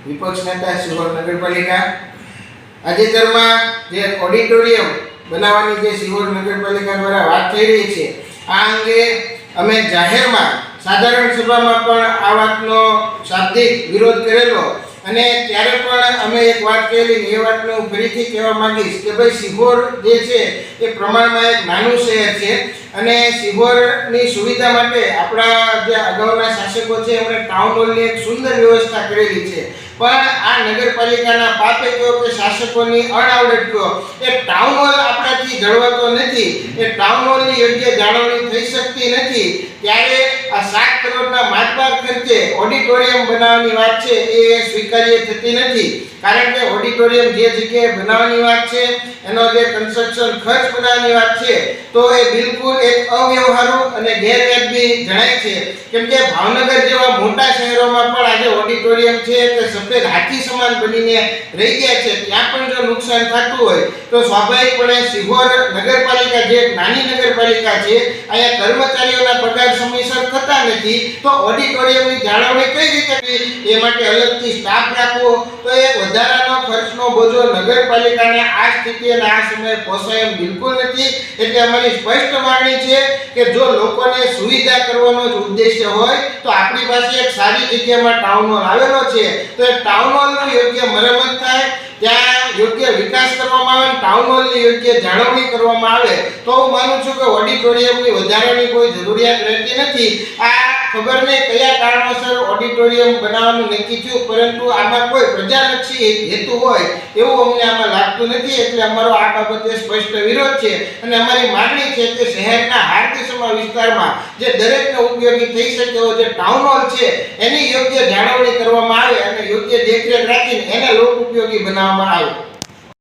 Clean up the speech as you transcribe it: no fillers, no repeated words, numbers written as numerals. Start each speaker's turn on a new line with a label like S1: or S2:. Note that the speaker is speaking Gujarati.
S1: વિપક્ષ નેતા સિહોર નગરપાલિકા તાજેતરમાં જે ઓડિટોરિયમ બનાવવાની જે સિહોર નગરપાલિકા દ્વારા વાત થઈ રહી છે, આ અંગે અમે જાહેરમાં સાધારણ સભામાં પણ આ વાતનો શાબ્દિક વિરોધ કરેલો અને ત્યારે પણ અમે એક વાત કહેલી. એ વાતનું ફરીથી કહેવા માંગીશ કે ભાઈ સિહોર જે છે એ પ્રમાણમાં એક નાનું શહેર છે અને સિહોરની સુવિધા માટે આપણા જે અગાઉના શાસકો છે એમણે ટાઉન હોલની એક સુંદર વ્યવસ્થા કરેલી છે, પણ આ નગરપાલિકાના પાપે કહો કે શાસકોની અણઆવડત કહો, એ ટાઉન હોલ આપણાથી જળવાતો નથી, એ ટાઉન હોલની યોગ્ય જાળવણી થઈ શકતી નથી. ત્યારે આ 7 કરોડના માતબાર ખર્ચે ઓડિટોરિયમ બનાવવાની વાત છે એ સ્વીકાર્ય થતી નથી, કારણ કે ઓડિટોરિયમ જે જગ્યાએ બનાવવાની વાત છે એનો જે કન્સ્ટ્રક્શન ખર્ચ બનાવવાની વાત છે તો એ બિલકુલ એક અવ્યવહારુ અને ગેરવ્યાજબી જણાય છે. કેમ કે ભાવનગર જેવા મોટા શહેરોમાં પણ આજે ઓડિટોરિયમ છે કે સફેદ હાથી સમાન બનીને રહી ગયા છે, ત્યાં પણ જો નુકસાન થતું હોય તો સ્વાભાવિકપણે સિહોર નગરપાલિકા જે એક નાની નગરપાલિકા છે, અહીંયા કર્મચારીઓના પગાર સમયસર થતા નથી તો ઓડિટોરિયમની જાળવણી કઈ રીતે કરવી? એ માટે અલગથી સ્ટાફ રાખવો તો એ વધારાનો ખર્ચનો બોજો નગરપાલિકાને આ સ્થિતિ અને આ સમયે પોસાય એમ બિલકુલ નથી. એટલે અમારી સ્પષ્ટ માંગણી છે કે જો લોકોને સુવિધા કરવાનો જ ઉદ્દેશ્ય હોય તો આપણી પાસે એક સારી જગ્યામાં ટાઉન હોલ આવેલો છે, તો એ ટાઉન હોલનું યોગ્ય મરમ્મત થાય, ત્યાં યોગ્ય વિકાસ કરવામાં આવે, ટાઉન હોલની યોગ્ય જાળવણી કરવામાં આવે તો હું માનું છું કે ઓડિટોરિયમની વધારાની કોઈ જરૂરિયાત રહેતી નથી. આ ખબર નહીં કયા કારણોસર ઓડિટોરિયમ બનાવવાનું નક્કી થયું, પરંતુ આમાં કોઈ પ્રજાલક્ષી હેતુ હોય એવું અમને આમાં લાગતું નથી. એટલે અમારો આ બાબતે સ્પષ્ટ વિરોધ છે અને અમારી માંગણી છે કે શહેરના હાર્દિસમા વિસ્તારમાં જે દરેકને ઉપયોગી થઈ શકે એવો જે ટાઉન હોલ છે એની યોગ્ય જાળવણી કરવામાં આવે અને યોગ્ય દેખરેખ રાખીને એને લોક ઉપયોગી બનાવવામાં આવે.